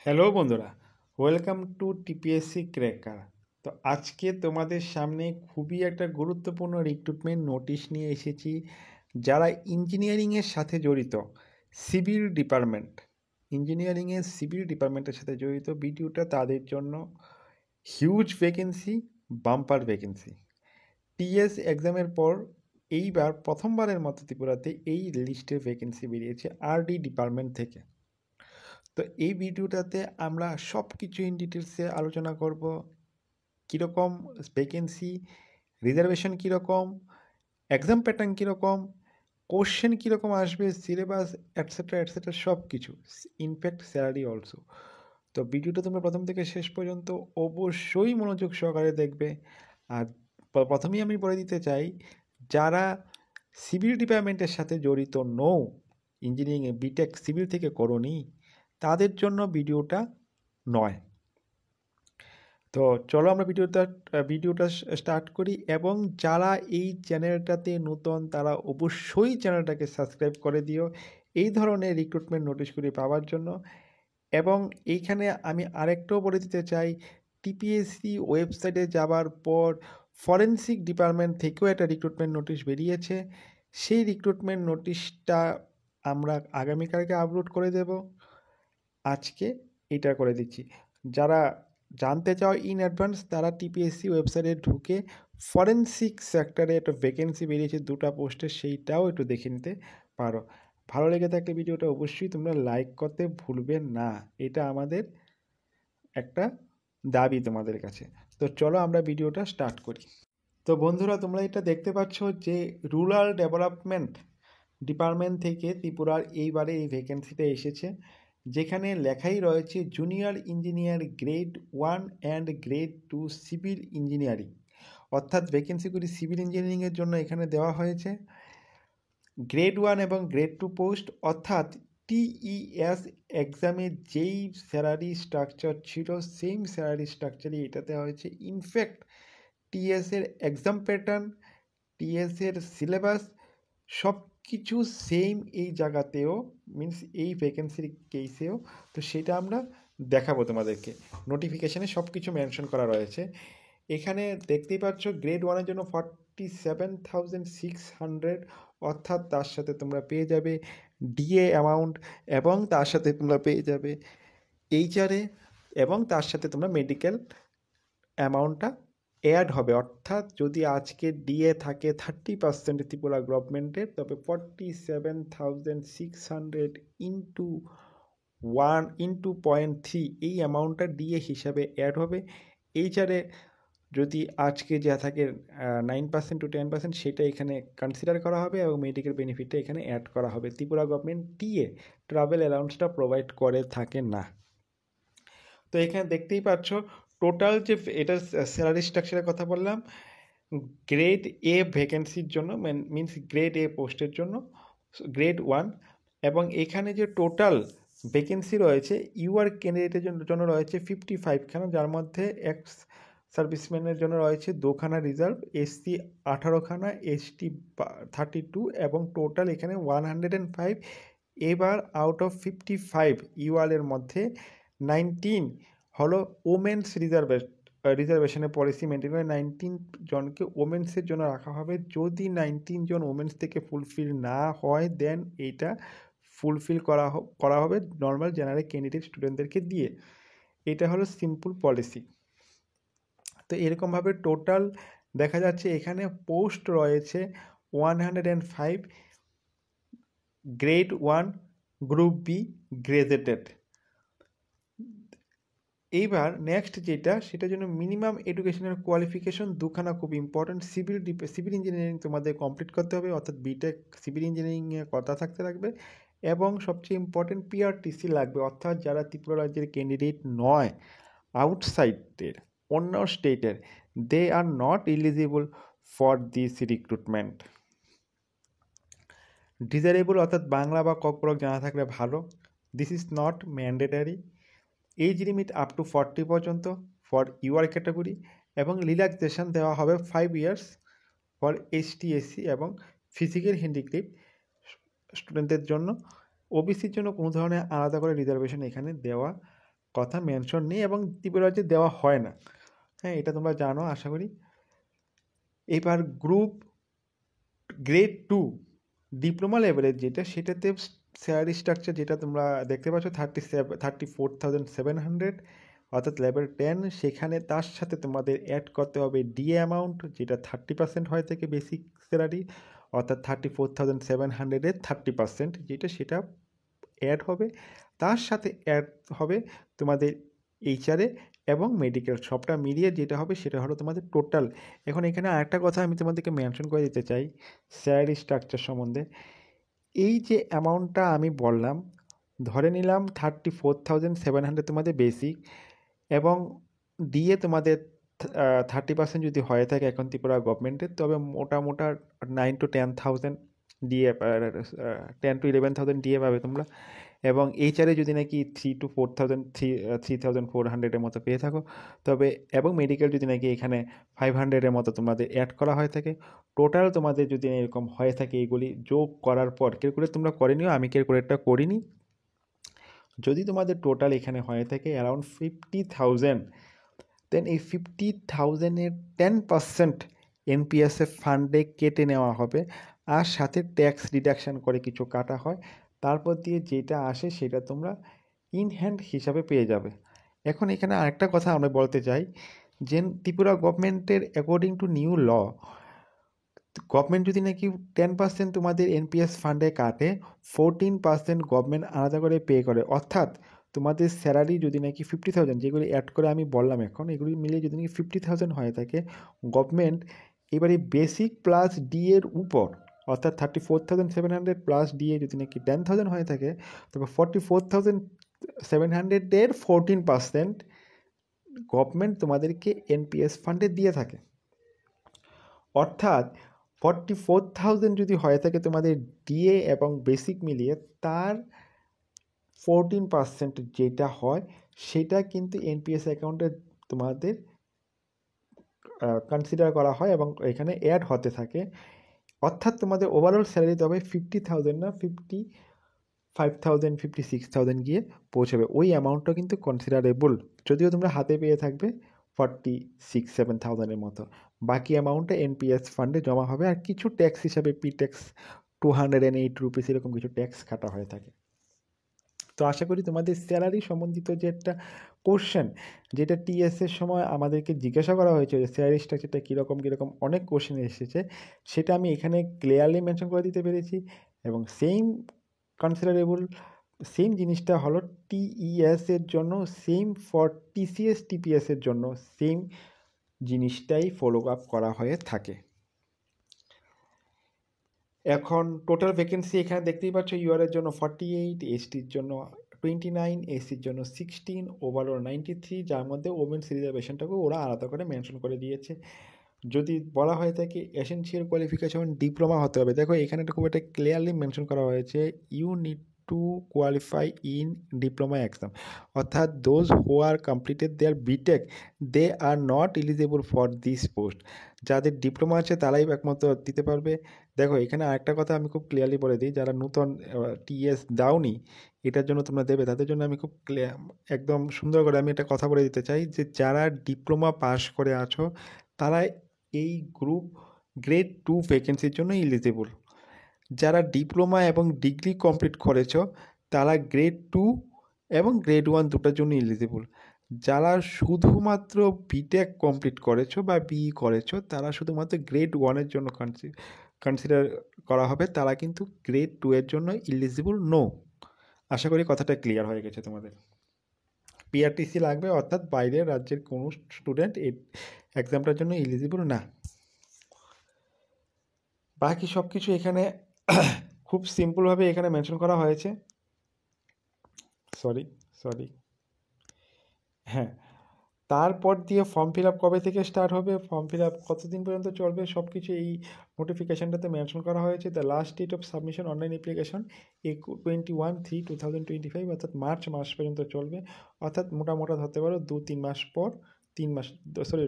Hello বন্ধুরা, welcome to TPSC cracker. তো আজকে তোমাদের সামনে খুবই একটা গুরুত্বপূর্ণ রিক্রুটমেন্ট নোটিশ নিয়ে এসেছি। যারা ইঞ্জিনিয়ারিংয়ের সাথে জড়িত, সিভিল ডিপার্টমেন্ট, ইঞ্জিনিয়ারিংয়ের সিভিল ডিপার্টমেন্টের সাথে জড়িত, ভিডিওটা তাদের জন্য। Huge vacancy, bumper vacancy. TS এক্সামের পর এইবার প্রথমবারের মতো ত্রিপুরাতে এই লিস্টে ভ্যাকেন্সি বেরিয়েছে আরডি ডিপার্টমেন্ট থেকে। তো এই ভিডিওটাতে আমরা সব কিছু ইন ডিটেলসে আলোচনা করব। কীরকম ভ্যাকেন্সি, রিজার্ভেশন কীরকম, এক্সাম প্যাটার্ন কীরকম, কোশ্চেন কীরকম আসবে, সিলেবাস অ্যাটসেট্রা অ্যাটসেট্রা সব কিছু, ইনফ্যাক্ট স্যালারি অলসো। তো ভিডিওটা তোমরা প্রথম থেকে শেষ পর্যন্ত অবশ্যই মনোযোগ সহকারে দেখবে। আর প্রথমেই আমি বলে দিতে চাই, যারা সিভিল ডিপার্টমেন্টের সাথে জড়িত নও, ইঞ্জিনিয়ারিংয়ে বিটেক সিভিল থেকে করোনি, তাদের জন্য ভিডিওটা নয়। তো চলো আমরা ভিডিওটা স্টার্ট করি। এবং যারা এই চ্যানেলটাতে নতুন, তারা অবশ্যই চ্যানেলটাকে সাবস্ক্রাইব করে দিও এই ধরনের রিক্রুটমেন্ট নোটিশগুলি পাওয়ার জন্য। এবং এইখানে আমি আরেকটাও বলে দিতে চাই, টিপিএসসি ওয়েবসাইটে যাবার পর ফরেনসিক ডিপার্টমেন্ট থেকেও একটা রিক্রুটমেন্ট নোটিশ বেরিয়েছে। সেই রিক্রুটমেন্ট নোটিশটা আমরা আগামীকালকে আপলোড করে দেব। আজকে এটা করে দিচ্ছি। যারা জানতে চাও ইন অ্যাডভান্স, তারা টিপিএসসি ওয়েবসাইটে ঢুকে ফরেনসিক সেক্টরে একটা ভ্যাকেন্সি বেরিয়েছে 2টা পোস্টে, সেইটাও একটু দেখে নিতে পারো। ভালো লেগে থাকলে ভিডিওটা অবশ্যই তোমরা লাইক করতে ভুলবে না, এটা আমাদের একটা দাবি তোমাদের কাছে। তো চলো আমরা ভিডিওটা স্টার্ট করি। তো বন্ধুরা, তোমরা এটা দেখতে পাচ্ছ যে রুরাল ডেভেলপমেন্ট ডিপার্টমেন্ট থেকে ত্রিপুরার এইবারে এই ভ্যাকেন্সিটা এসেছে, যেখানে লেখাই রয়েছে junior engineer grade 1 and grade 2 civil engineering. অর্থাৎ ভ্যাকেন্সিগুলি সিভিল ইঞ্জিনিয়ারিংয়ের জন্য এখানে দেওয়া হয়েছে। গ্রেড 1 এবং গ্রেড 2 পোস্ট, অর্থাৎ টিইএস এক্সামে যেই স্যালারি স্ট্রাকচার ছিল সেম স্যালারি স্ট্রাকচারই এটাতে হয়েছে। ইনফ্যাক্ট টিএসের এক্সাম প্যাটার্ন, টিএসের সিলেবাস সব কিছু সেম এই জায়গাতেও, মিন্স এই ভ্যাকেন্সির কেসেও। তো সেটা আমরা দেখাবো তোমাদেরকে। নোটিফিকেশানে সব কিছু মেনশন করা রয়েছে। এখানে দেখতেই পাচ্ছ গ্রেড 1-এর জন্য 47,600, অর্থাৎ তার সাথে তোমরা পেয়ে যাবে ডিএ অ্যামাউন্ট, এবং তার সাথে তোমরা পেয়ে যাবে এইচআরএ, এবং তার সাথে তোমরা মেডিকেল অ্যামাউন্টটা অ্যাড হবে। অর্থাৎ যদি আজকে ডিএ থাকে 30% ত্রিপুরা গভর্নমেন্টের, তবে 47,600 ইন্টু 1/0.3 এই অ্যামাউন্টটা ডিএ হিসাবে অ্যাড হবে। এইচআরে যদি আজকে যা থাকে 9% to 10%, সেটা এখানে কনসিডার করা হবে, এবং মেডিকেল বেনিফিটটা এখানে অ্যাড করা হবে। ত্রিপুরা গভর্নমেন্ট টিএ ট্রাভেল অ্যালাউন্সটা প্রোভাইড করে থাকে না। তো এখানে দেখতেই পাচ্ছ টোটাল যে এটা স্যালারি স্ট্রাকচারের কথা বললাম, গ্রেড এ ভ্যাকেন্সির জন্য, মিন্স গ্রেড এ পোস্টের জন্য গ্রেড 1, এবং এখানে যে টোটাল ভ্যাকেন্সি রয়েছে ইউআর ক্যান্ডিডেটের জন্য রয়েছে 55খানা, যার মধ্যে এক্স সার্ভিসম্যানের জন্য রয়েছে 2খানা রিজার্ভ, এসসি 18খানা, এসটি 32, এবং টোটাল এখানে 105। এবার আউট অফ 55 ইউআরের মধ্যে 19 হলো ওমেন্স রিজার্ভেশনের পলিসি মেনটেন করে 19 জনকে ওমেন্সের জন্য রাখা হবে। যদি 19 জন ওমেন্স থেকে ফুলফিল না হয়, দেন এইটা ফুলফিল করা হবে নর্মাল জেনারেল ক্যান্ডিডেট স্টুডেন্টদেরকে দিয়ে। এটা হলো সিম্পল পলিসি। তো এরকমভাবে টোটাল দেখা যাচ্ছে এখানে পোস্ট রয়েছে 105, গ্রেড 1 গ্রুপ বি গ্রেজেটেড। এইবার নেক্সট যেটা, সেটার জন্য মিনিমাম এডুকেশনাল কোয়ালিফিকেশন 2খানা খুব ইম্পর্ট্যান্ট। সিভিল ইঞ্জিনিয়ারিং তোমাদের কমপ্লিট করতে হবে, অর্থাৎ বিটেক সিভিল ইঞ্জিনিয়ারিংয়ে কথা থাকতে লাগবে, এবং সবচেয়ে ইম্পর্ট্যান্ট পিআরটিসি লাগবে। অর্থাৎ যারা ত্রিপুরা রাজ্যের ক্যান্ডিডেট নয়, আউটসাইডের, অন্য স্টেটের, they are not eligible for this recruitment. Desirable অর্থাৎ বাংলা বা ককবরক জানা থাকলে ভালো। This is not mandatory. Age limit up to 40 পর্যন্ত ফর ইউআর ক্যাটাগরি, এবং রিল্যাক্সেশন দেওয়া হবে 5 ইয়ার্স ফর এসটি, এসসি এবং ফিজিক্যাল হ্যান্ডিক্যাপ স্টুডেন্টদের জন্য। ওবিসির জন্য কোনো ধরনের আলাদা করে রিজার্ভেশন এখানে দেওয়া কথা মেনশন নেই এবং ত্রিপুরা রাজ্যে দেওয়া হয় না। হ্যাঁ, এটা তোমরা জানো আশা করি। এবার গ্রুপ গ্রেড 2 ডিপ্লোমা লেভেলের যেটা, সেটাতে স্যালারি স্ট্রাকচার যেটা তোমরা দেখতে পাচ্ছ 34,700, অর্থাৎ লেভেল 10। সেখানে তার সাথে তোমাদের অ্যাড করতে হবে ডিএ অ্যামাউন্ট, যেটা 30% হয় থেকে বেসিক স্যালারি, অর্থাৎ 34,700-এর 30% যেটা, সেটা অ্যাড হবে। তার সাথে অ্যাড হবে তোমাদের এইচআরএ এবং মেডিকেল, সবটা মিলিয়ে যেটা হবে সেটা হলো তোমাদের টোটাল। এখন এখানে আরেকটা কথা আমি তোমাদেরকে মেনশন করে দিতে চাই স্যালারি স্ট্রাকচার সম্বন্ধে। এই যে অ্যামাউন্টটা আমি বললাম, ধরে নিলাম 34,700 তোমাদের বেসিক, এবং দিয়ে তোমাদের 30% যদি হয়ে থাকে এখন ত্রিপুরা গভর্নমেন্টের, তবে মোটা 9,000-10,000 দিয়ে 10,000-11,000 দিয়ে পাবে তোমরা। এবং এইচআরে যদি নাকি 3,000-4,000 মতো পেয়ে থাকো, তবে এবং মেডিকেল যদি নাকি এখানে 500 মতো তোমাদের অ্যাড করা হয়ে থাকে, টোটাল তোমাদের যদি এরকম হয়ে থাকে, এগুলি যোগ করার পর, ক্যালকুলেট তোমরা করে নিও, আমি ক্যালকুলেটটা করিনি, যদি তোমাদের টোটাল এখানে হয়ে থাকে অ্যারাউন্ড 50,000, দেন এই 50,000-এর 10% এনপিএসএফ ফান্ডে কেটে নেওয়া হবে, আর সাথে ট্যাক্স ডিডাকশান করে কিছু কাটা হয়, তারপর দিয়ে যেটা আসে সেটা তোমরা ইন হ্যান্ড হিসাবে পেয়ে যাবে। এখন এখানে আরেকটা কথা আমরা বলতে চাই যে ত্রিপুরা গভর্নমেন্টের according to new law, government যদি নাকি 10% তোমাদের এনপিএস ফান্ডে কাটে, 14% গভর্নমেন্ট আলাদা করে পে করে। অর্থাৎ তোমাদের স্যালারি যদি নাকি 50,000, যেগুলি অ্যাড করে আমি বললাম এখন, এগুলি মিলিয়ে যদি নাকি 50,000 হয়ে থাকে, গভর্নমেন্ট এবারে বেসিক প্লাস ডি এর উপর, অর্থাৎ 34,700 প্লাস ডি এ যদি নাকি 10,000 হয়ে থাকে, তবে 44,700-এর 14% গভর্নমেন্ট তোমাদেরকে এনপিএস ফান্ডে দিয়ে থাকে। অর্থাৎ 44,000 যদি হয়ে থাকে তোমাদের ডিএ এবং বেসিক মিলিয়ে, তার 14% যেটা হয় সেটা কিন্তু এনপিএস অ্যাকাউন্টে তোমাদের কনসিডার করা হয় এবং এখানে অ্যাড হতে থাকে। অর্থাৎ তোমাদের ওভারঅল স্যালারি তবে 50,000 না, 55,000, 56,000 গিয়ে পৌঁছাবে। ওই অ্যামাউন্টটা কিন্তু কনসিডারেবল, যদিও তোমরা হাতে পেয়ে থাকবে 46,000-7,000-এর মতো। বাকি অ্যামাউন্টটা এনপিএস ফান্ডে জমা হবে, আর কিছু ট্যাক্স হিসাবে পি ট্যাক্স 208 রুপিস এরকম কিছু ট্যাক্স কাটা হয়ে থাকে। তো আশা করি তোমাদের স্যালারি সম্বন্ধিত যে একটা কোশ্চেন, যেটা টিএসের সময় আমাদেরকে জিজ্ঞাসা করা হয়েছে যে স্যালারি স্ট্রাকচারটা কীরকম অনেক কোশ্চেন এসেছে, সেটা আমি এখানে ক্লিয়ারলি মেনশন করে দিতে পেরেছি। এবং কনসিডারেবল সেম জিনিসটা হলো টিইএস এর জন্য, সেম ফর টিসিএস টিপিএস এর জন্য সেম জিনিসটাই ফলো আপ করা হয়ে থাকে। এখন টোটাল ভ্যাকেন্সি এখানে দেখতেই পাচ্ছ, ইউআর এর জন্য 48, এসটির জন্য 29, এসির জন্য 16, ওভারঅল 93, যার মধ্যে ওমেন্স রিজার্ভেশনটাকেও ওরা আলাদা করে মেনশন করে দিয়েছে। যদি বলা হয়ে থাকে এসেনশিয়াল কোয়ালিফিকেশন ডিপ্লোমা হতে হবে, দেখো এখানে খুব একটা ক্লিয়ারলি মেনশন করা হয়েছে, you need to qualify in diploma exam, অর্থাৎ those who are completed their BTech they are not eligible for this post. যাদের ডিপ্লোমা আছে তারাই একমাত্র দিতে পারবে। দেখো এখানে আরেকটা কথা আমি খুব ক্লিয়ারলি বলে দিই, যারা নূতন টিএস দাওনি, এটার জন্য তোমরা দেবে, তাদের জন্য আমি খুব একদম সুন্দর করে আমি একটা কথা বলে দিতে চাই যে যারা ডিপ্লোমা পাস করে আছো তারা এই গ্রেড 2 ভ্যাকেন্সির জন্য এলিজিবল। যারা ডিপ্লোমা এবং ডিগ্রি কমপ্লিট করেছো তারা গ্রেড 2 এবং গ্রেড 1 দুটোর জন্য এলিজিবল। যারা শুধুমাত্র বিটেক কমপ্লিট করেছো বা বিই করেছো তারা শুধুমাত্র গ্রেড 1-এর জন্য কনসিডার করা হবে, তারা কিন্তু গ্রেড 2 এর জন্য এলিজিবল নো। আশা করি কথাটা ক্লিয়ার হয়ে গেছে তোমাদের। পিআরটিসি লাগবে, অর্থাৎ বাইরের রাজ্যের কোনো স্টুডেন্ট এই এক্সামটার জন্য এলিজিবল না। বাকি সব কিছু এখানে খুব সিম্পলভাবে এখানে মেনশন করা হয়েছে। সরি হ্যাঁ, তারপর দিয়ে ফর্ম ফিল আপ কবে থেকে স্টার্ট হবে, ফর্ম ফিল আপ কতদিন পর্যন্ত চলবে, সব কিছু এই নোটিফিকেশানটাতে মেনশন করা হয়েছে। The last date of submission online application 21/3/2025, অর্থাৎ মার্চ মাস পর্যন্ত চলবে। অর্থাৎ মোটামোটা ধরতে পারো 2-3 মাস পর, 3 মাস,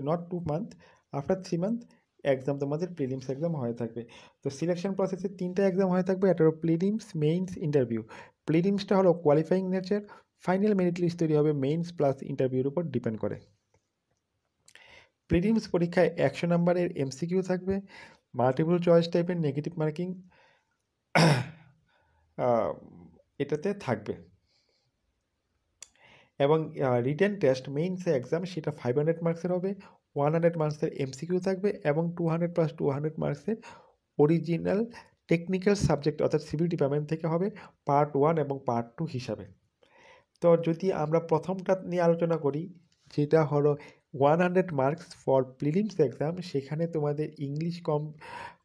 not 2 month, after 3 month exam তোমাদের প্রিলিমস এক্সাম হয়ে থাকবে। তো সিলেকশন প্রসেসে 3টা এক্সাম হয়ে থাকবে, একটা হলো প্রিলিমস, মেইনস, ইন্টারভিউ। প্রিলিমসটা হলো qualifying nature, final merit list তৈরি হবে মেইনস প্লাস ইন্টারভিউর উপর ডিপেন্ড করে। প্রিলিমস পরীক্ষায় 100 নম্বরের এমসিকিউ থাকবে, মাল্টিপল চয়েস টাইপের নেগেটিভ মার্কিং এটাতে থাকবে, এবং রিটেন টেস্ট মেইনসে এক্সাম সেটা 500 মার্কসের হবে, 100 মার্কসের এমসিকিউ থাকবে এবং 200 + 200 মার্কসের অরিজিনাল টেকনিক্যাল সাবজেক্ট অর্থাৎ সিভিল ডিপার্টমেন্ট থেকে হবে পার্ট 1 এবং পার্ট 2 হিসাবে। তো যদি আমরা প্রথমটা নিয়ে আলোচনা করি, যেটা হলো 100 মার্কস ফর প্রিলিমস এক্সাম, সেখানে তোমাদের ইংলিশ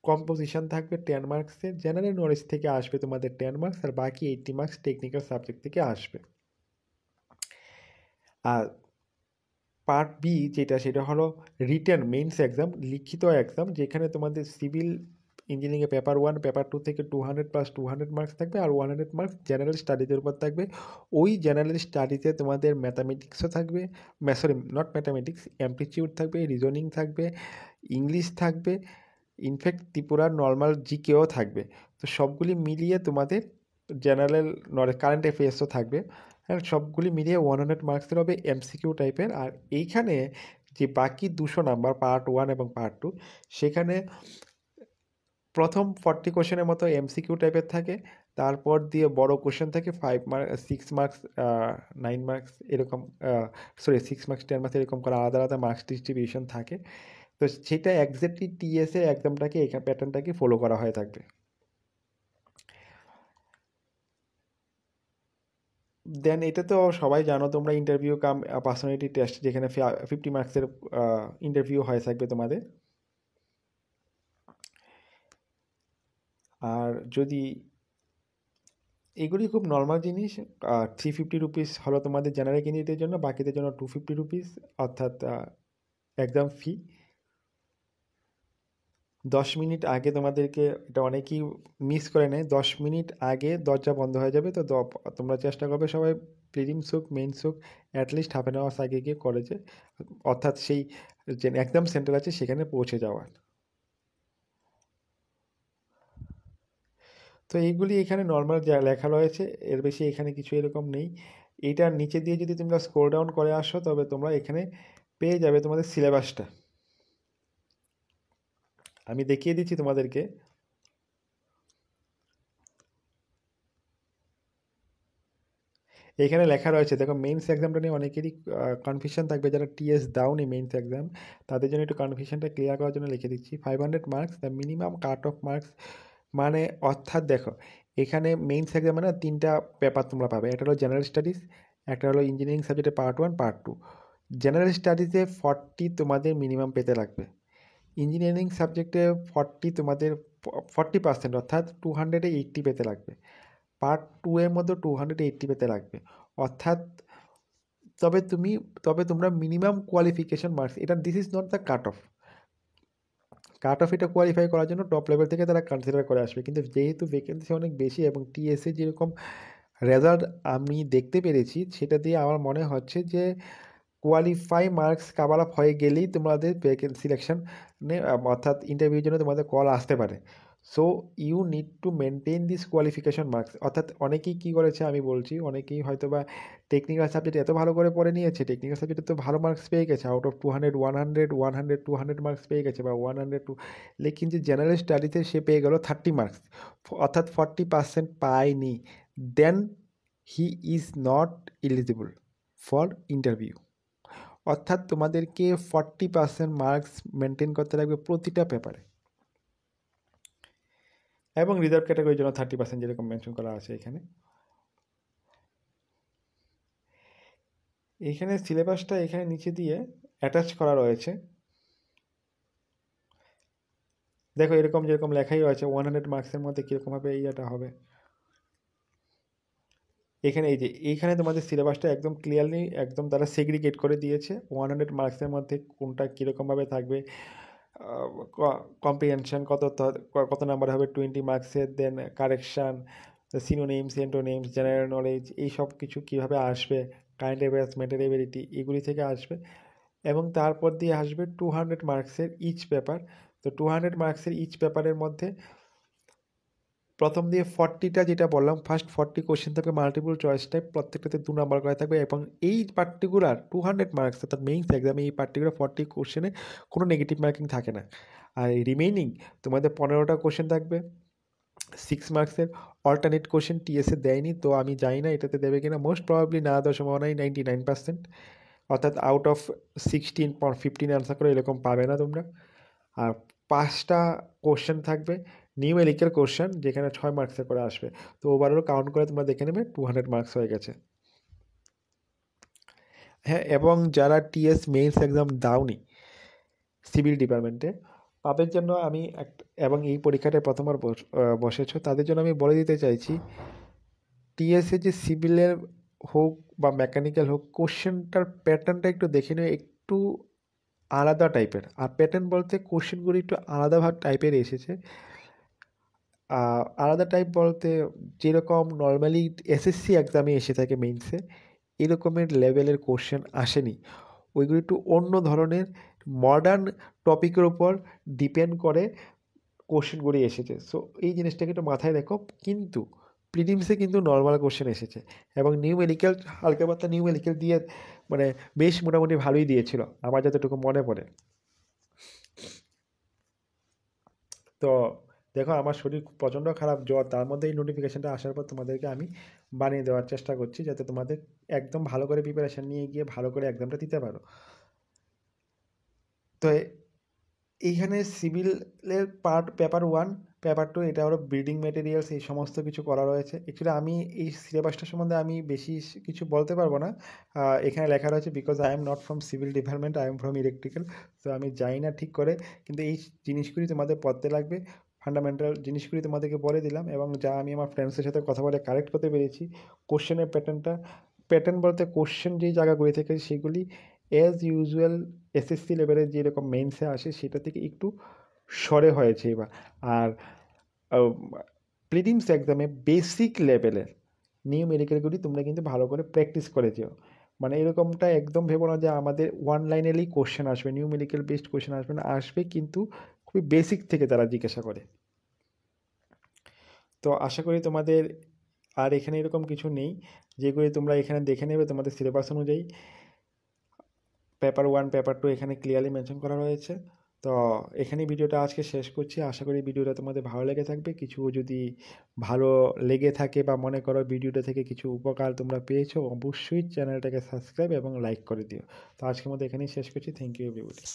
কম্পোজিশন থাকবে 10 মার্কসের, জেনারেল নলেজ থেকে আসবে তোমাদের 10 মার্কস, আর বাকি 80 মার্কস টেকনিক্যাল সাবজেক্ট থেকে আসবে। আর পার্ট বি যেটা, সেটা হলো রিটেন মেইনস এক্সাম, লিখিত এক্সাম, যেখানে তোমাদের সিভিল ইঞ্জিনিয়ারিংয়ে পেপার 1 পেপার 2 থেকে 200 + 200 মার্কস থাকবে, আর 100 মার্কস জেনারেল স্টাডিজের উপর থাকবে। ওই জেনারেল স্টাডিতে তোমাদের ম্যাথামেটিক্সও থাকবে, সরি নট ম্যাথামেটিক্স, অ্যামপ্লিটিউড থাকবে, রিজনিং থাকবে, ইংলিশ থাকবে, ইনফ্যাক্ট ত্রিপুরার নর্মাল জিকেও থাকবে। তো সবগুলি মিলিয়ে তোমাদের জেনারেল নলেজ, কারেন্ট অ্যাফেয়ার্সও থাকবে, হ্যাঁ, সবগুলি মিলিয়ে 100 মার্কসের হবে এমসিকিউ টাইপের। আর এইখানে যে বাকি 200 নাম্বার পার্ট 1 এবং পার্ট 2, সেখানে প্রথম 40 কোশ্চেনের মতো এমসিকিউ টাইপের থাকে, তারপর দিয়ে বড় কোশ্চেন থাকে 5 মার্ক, 6 মার্কস, 9 মার্কস এরকম, সরি 6 মার্কস 10 মার্কস এরকম করে আলাদা আলাদা মার্কস ডিস্ট্রিবিউশন থাকে। তো সেটা এক্স্যাক্টলি টিএসএ এক্সামটাকে এই প্যাটার্নটাকে ফলো করা হয়ে থাকবে। দেন এটা তো সবাই জানো তোমরা, ইন্টারভিউ কাম পার্সোনালিটি টেস্ট, যেখানে 50 মার্কসের ইন্টারভিউ হয়ে থাকবে তোমাদের। আর যদি এগুলি খুব নর্মাল জিনিস, 350 রুপিস হলো তোমাদের জেনারেল ক্যান্ডিডেটের জন্য, বাকিদের জন্য 250 রুপিস, অর্থাৎ এক্সাম ফি। 10 মিনিট আগে তোমাদেরকে, এটা অনেকেই মিস করে নেয়, 10 মিনিট আগে দরজা বন্ধ হয়ে যাবে। তো তোমরা চেষ্টা করবে সবাই প্রিলিমস হোক মেইনস হোক অ্যাটলিস্ট হাফ অ্যান আওয়ার্স আগে গিয়ে কলেজে, অর্থাৎ সেই যে এক্সাম সেন্টার আছে সেখানে পৌঁছে যাওয়ার। তো এইগুলি এখানে নর্মাল যা লেখা রয়েছে, এর বেশি এখানে কিছু এরকম নেই। এইটার নিচে দিয়ে যদি তোমরা স্ক্রল ডাউন করে আসো, তবে তোমরা এখানে পেয়ে যাবে তোমাদের সিলেবাসটা। আমি দেখিয়ে দিচ্ছি তোমাদেরকে। এখানে লেখা রয়েছে, দেখো মেইনস এক্সামটা নিয়ে অনেকেরই কনফিউশন থাকবে, যারা টিএস দাওনি মেইনস এক্সাম, তাদের জন্য একটু কনফিউশনটা ক্লিয়ার করার জন্য লিখে দিচ্ছি। 500 marks the minimum cut off marks, মানে অর্থাৎ দেখো এখানে মেইনস এক্সামে না 3টা পেপার তোমরা পাবে, একটা হলো জেনারেল স্টাডিজ, একটা হলো ইঞ্জিনিয়ারিং সাবজেক্টে পার্ট 1 পার্ট 2। জেনারেল স্টাডিজে 40 তোমাদের মিনিমাম পেতে লাগবে, ইঞ্জিনিয়ারিং সাবজেক্টে 40 তোমাদের 40%, অর্থাৎ 280 পেতে লাগবে, পার্ট 2 এর মধ্যে 280 পেতে লাগবে, অর্থাৎ তবে তোমরা মিনিমাম কোয়ালিফিকেশন মার্কস, এটা this is not the cut off. Cut off এটা কোয়ালিফাই করার জন্য টপ লেভেল থেকে তারা কনসিডার করে আসবে, কিন্তু যেহেতু ভ্যাকেন্সি অনেক বেশি এবং টিএসএ যেরকম রেজাল্ট আমি দেখতে পেরেছি, সেটা দিয়ে আমার মনে হচ্ছে যে কোয়ালিফাই মার্কস কাভার আপ হয়ে গেলেই তোমাদের সিলেকশন, অর্থাৎ ইন্টারভিউর জন্য তোমাদের কল আসতে পারে। So you need to maintain this qualification marks. অর্থাৎ অনেকেই কী করেছে আমি বলছি, অনেকেই হয়তো বা টেকনিক্যাল সাবজেক্ট এত ভালো করে পড়ে নিয়েছে, টেকনিক্যাল সাবজেক্টে তো ভালো মার্কস পেয়ে গেছে, আউট অফ 200 100 200 মার্কস পেয়ে গেছে, বা 102, লেকিন যে জেনারেল স্টাডিতে সে পেয়ে গেল 30 মার্কস, অর্থাৎ 40% পায়নি, then he is not eligible for interview. অর্থাৎ তোমাদেরকে 40% মার্কস মেনটেন করতে লাগবে প্রতিটা পেপারে, এবং রিজার্ভ ক্যাটাগরির জন্য 30% যেরকম মেনশন করা আছে এখানে। এখানে সিলেবাসটা এখানে নিচে দিয়ে অ্যাটাচ করা রয়েছে, দেখো এরকম যেরকম লেখাই রয়েছে 100 মার্কসের মধ্যে কীরকমভাবে ইয়েটা হবে। এখানে এই যে এইখানে তোমাদের সিলেবাসটা একদম ক্লিয়ারলি একদম তারা সেগ্রিগেট করে দিয়েছে, 100 মার্কসের মধ্যে কোনটা কীরকমভাবে থাকবে, কম্প্রিহেনশন কত নাম্বার হবে 20 মার্কসের, দেন কারেকশান, সিনোনিমস এন্টোনিমস, জেনারেল নলেজ, এই সব কিছু কীভাবে আসবে, কারেন্ট অ্যাফেয়ার্স, মেটারিয়াবিলিটি, এগুলি থেকে আসবে। এবং তারপর দিয়ে আসবে 200 মার্কসের ইচ পেপার। তো 200 মার্কসের ইচ পেপারের মধ্যে প্রথম দিয়ে 40টা যেটা বললাম, ফার্স্ট 40 কোশ্চেন থাকবে মাল্টিপল চয়েস টাইপ, প্রত্যেকটাতে 2 নাম্বার করে থাকবে, এবং এই পার্টিকুলার 200 মার্কস অর্থাৎ মেইনস এক্সামে এই পার্টিকুলার 40 কোশ্চেনে কোনো নেগেটিভ মার্কিং থাকে না। আর এই রিমেইনিং তোমাদের 15টা কোশ্চেন থাকবে 6 মার্কসের। অল্টারনেট কোশ্চেন টিএসএ দেয়নি, তো আমি জানি না এটাতে দেবে কিনা, মোস্ট প্রবাবলি না দেওয়ার সম্ভাবনাই 99%। অর্থাৎ আউট অফ 16 15 অ্যান্সার করে এরকম পাবে না তোমরা। আর 5টা কোশ্চেন থাকবে নিউমেরিক্যাল কোশ্চেন, যেখানে 6 মার্কসের করে আসবে। তো ওভারঅল কাউন্ট করে তোমরা দেখে নেবে 200 মার্কস হয়ে গেছে। হ্যাঁ, এবং যারা টিএস মেইনস এক্সাম দাওনি সিভিল ডিপার্টমেন্টে, তাদের জন্য আমি এবং এই পরীক্ষাটায় প্রথমবার বসেছো, তাদের জন্য আমি বলে দিতে চাইছি, টিএসএ যে সিভিলের হোক বা মেকানিক্যাল হোক, কোশ্চেনটার প্যাটার্নটা একটু দেখে নিও, একটু আলাদা টাইপের। আর প্যাটার্ন বলতে কোশ্চেনগুলি একটু আলাদা টাইপের এসেছে। আলাদা টাইপ বলতে যেরকম নর্মালি এসএসসি এক্সামে এসে থাকে মেইনসে, এরকমের লেভেলের কোশ্চেন আসেনি। ওইগুলো একটু অন্য ধরনের মডার্ন টপিকের উপর ডিপেন্ড করে কোশ্চেনগুলি এসেছে। সো এই জিনিসটাকে একটু মাথায় রেখো। কিন্তু প্রিলিমসে কিন্তু নর্মাল কোশ্চেন এসেছে, এবং নিউমেরিক্যাল হালকা পাতলা নিউমেরিক্যাল দিয়ে মানে বেশ মোটামুটি ভালোই দিয়েছিল আমার যতটুকু মনে পড়ে। তো দেখো, আমার শরীর প্রচণ্ড খারাপ, জ্বর, তার মধ্যে এই নোটিফিকেশানটা আসার পর তোমাদেরকে আমি বানিয়ে দেওয়ার চেষ্টা করছি, যাতে তোমাদের একদম ভালো করে প্রিপারেশান নিয়ে গিয়ে ভালো করে এক্সামটা দিতে পারো। তো এইখানে সিভিলের পেপার 1, পেপার 2, এটা হলো বিল্ডিং ম্যাটেরিয়ালস, এই সমস্ত কিছু করা রয়েছে। অ্যাকচুয়ালি আমি এই সিলেবাসটা সম্বন্ধে আমি বেশি কিছু বলতে পারবো না। এখানে লেখা রয়েছে because I am not from civil department, I am from electrical. তো আমি জানি না ঠিক করে, কিন্তু এই জিনিসগুলি তোমাদের পড়তে লাগবে। ফান্ডামেন্টাল জিনিসগুলি তোমাদেরকে বলে দিলাম, এবং যা আমি আমার ফ্রেন্ডসের সাথে কথা বলে কারেক্ট করতে পেরেছি। কোশ্চেনের প্যাটার্ন বলতে কোশ্চেন যেই জায়গাগুলি থেকে সেগুলি অ্যাজ ইউজুয়াল এসএসসি লেভেলের যেরকম মেইনসে আসে সেটা থেকে একটু সরে হয়েছে এবার। আর প্রিলিমস এক্সামে বেসিক লেভেলের নিউমেরিক্যালগুলি তোমরা কিন্তু ভালো করে প্র্যাকটিস করে যেও। মানে এরকমটা একদম ভেবো না যে আমাদের ওয়ান লাইনেরই কোশ্চেন আসবে, নিউমেরিক্যাল বেসড কোশ্চেন আসবে না, আসবে কিন্তু খুবই বেসিক থেকে তারা জিজ্ঞাসা করে। তো আশা করি তোমাদের আর এখানে এরকম কিছু নেই, যেগুলি তোমরা এখানে দেখে নেবে তোমাদের সিলেবাস অনুযায়ী। পেপার 1 পেপার 2 এখানে ক্লিয়ারলি মেনশন করা রয়েছে। তো এখানেই ভিডিওটা আজকে শেষ করছি। আশা করি ভিডিওটা তোমাদের ভালো লেগে থাকবে। কিছু যদি ভালো লেগে থাকে বা মনে করো ভিডিওটা থেকে কিছু উপকার তোমরা পেয়েছো, অবশ্যই চ্যানেলটাকে সাবস্ক্রাইব এবং লাইক করে দিও। তো আজকের মতো এখানেই শেষ করছি। Thank you everybody.